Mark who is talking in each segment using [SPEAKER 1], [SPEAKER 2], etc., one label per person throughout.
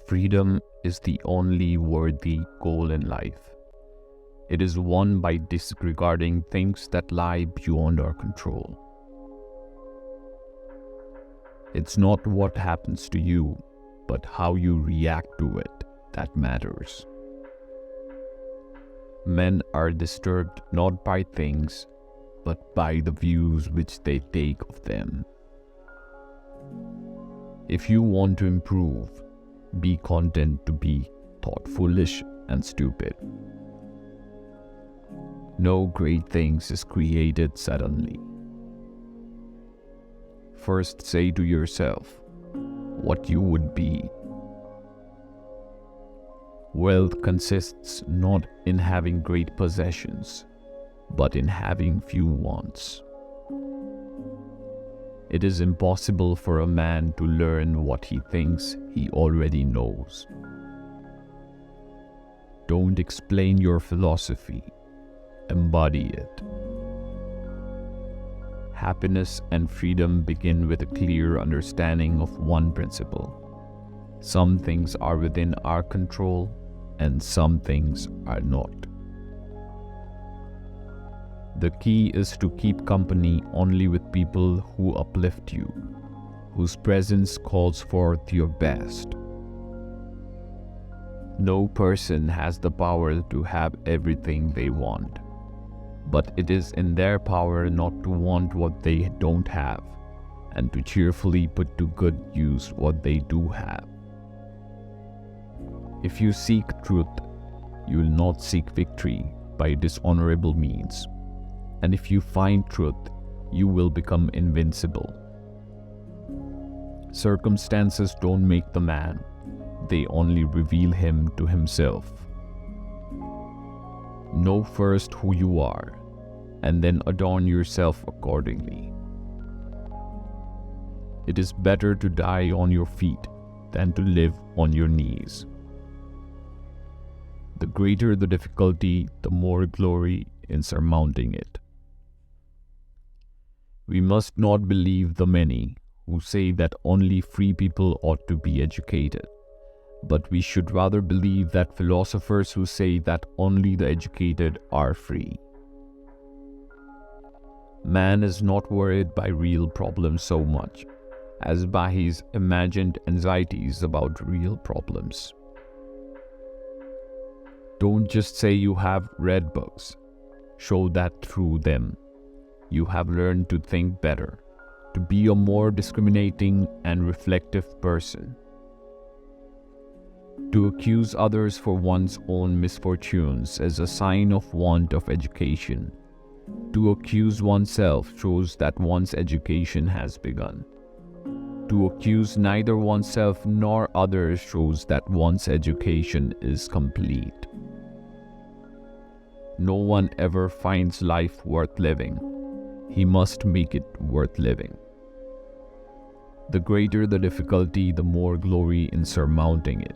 [SPEAKER 1] Freedom is the only worthy goal in life. It is won by disregarding things that lie beyond our control. It's not what happens to you, but how you react to it that matters. Men are disturbed not by things, but by the views which they take of them. If you want to improve, be content to be thought foolish and stupid. No great things is created suddenly. First say to yourself what you would be. Wealth consists not in having great possessions, but in having few wants. It is impossible for a man to learn what he thinks he already knows. Don't explain your philosophy, embody it. Happiness and freedom begin with a clear understanding of one principle. Some things are within our control, and some things are not. The key is to keep company only with people who uplift you, whose presence calls forth your best. No person has the power to have everything they want, but it is in their power not to want what they don't have, and to cheerfully put to good use what they do have. If you seek truth, you will not seek victory by dishonorable means. And if you find truth, you will become invincible. Circumstances don't make the man, they only reveal him to himself. Know first who you are, and then adorn yourself accordingly. It is better to die on your feet than to live on your knees. The greater the difficulty, the more glory in surmounting it. We must not believe the many who say that only free people ought to be educated, but we should rather believe that philosophers who say that only the educated are free. Man is not worried by real problems so much as by his imagined anxieties about real problems. Don't just say you have read books. Show that through them you have learned to think better, to be a more discriminating and reflective person. To accuse others for one's own misfortunes is a sign of want of education. To accuse oneself shows that one's education has begun. To accuse neither oneself nor others shows that one's education is complete. No one ever finds life worth living. He must make it worth living. The greater the difficulty, the more glory in surmounting it.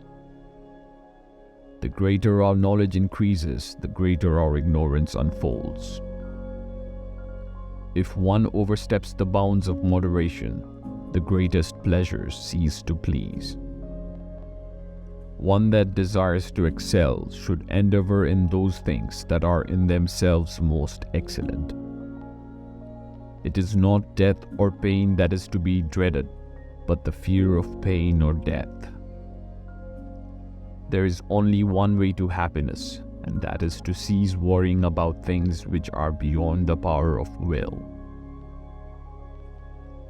[SPEAKER 1] The greater our knowledge increases, the greater our ignorance unfolds. If one oversteps the bounds of moderation, the greatest pleasures cease to please. One that desires to excel should endeavor in those things that are in themselves most excellent. It is not death or pain that is to be dreaded, but the fear of pain or death. There is only one way to happiness, and that is to cease worrying about things which are beyond the power of will.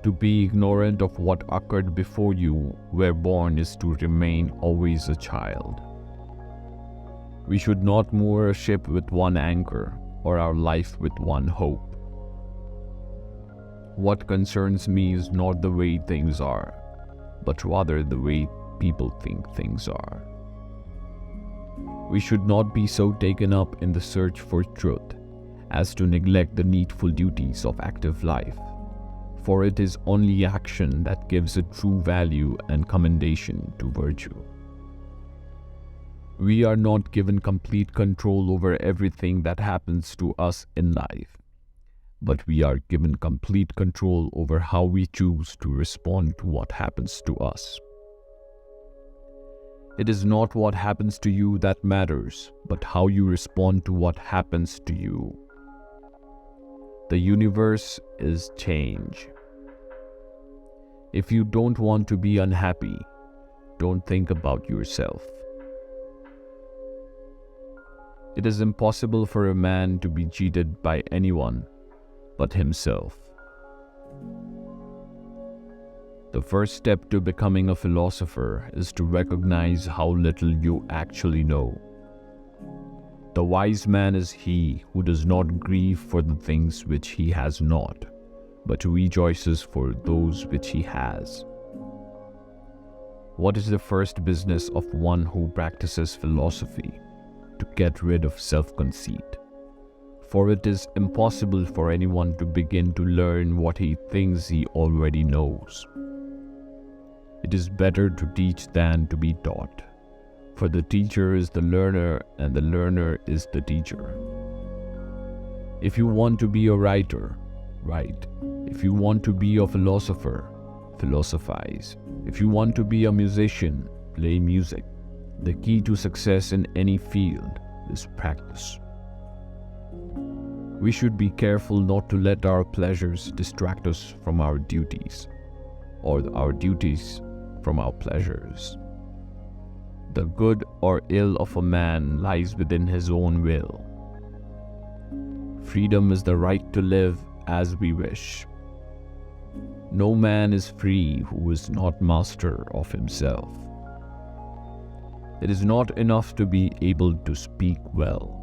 [SPEAKER 1] To be ignorant of what occurred before you were born is to remain always a child. We should not moor a ship with one anchor, or our life with one hope. What concerns me is not the way things are, but rather the way people think things are. We should not be so taken up in the search for truth as to neglect the needful duties of active life, for it is only action that gives a true value and commendation to virtue. We are not given complete control over everything that happens to us in life, but we are given complete control over how we choose to respond to what happens to us. It is not what happens to you that matters, but how you respond to what happens to you. The universe is change. If you don't want to be unhappy, don't think about yourself. It is impossible for a man to be cheated by anyone but himself. The first step to becoming a philosopher is to recognize how little you actually know. The wise man is he who does not grieve for the things which he has not, but rejoices for those which he has. What is the first business of one who practices philosophy? To get rid of self-conceit. For it is impossible for anyone to begin to learn what he thinks he already knows. It is better to teach than to be taught, for the teacher is the learner and the learner is the teacher. If you want to be a writer, write. If you want to be a philosopher, philosophize. If you want to be a musician, play music. The key to success in any field is practice. We should be careful not to let our pleasures distract us from our duties, or our duties from our pleasures. The good or ill of a man lies within his own will. Freedom is the right to live as we wish. No man is free who is not master of himself. It is not enough to be able to speak well.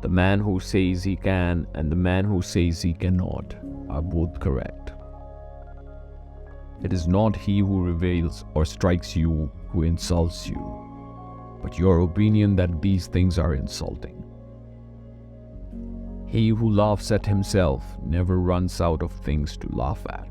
[SPEAKER 1] The man who says he can and the man who says he cannot are both correct. It is not he who reveals or strikes you who insults you, but your opinion that these things are insulting. He who laughs at himself never runs out of things to laugh at.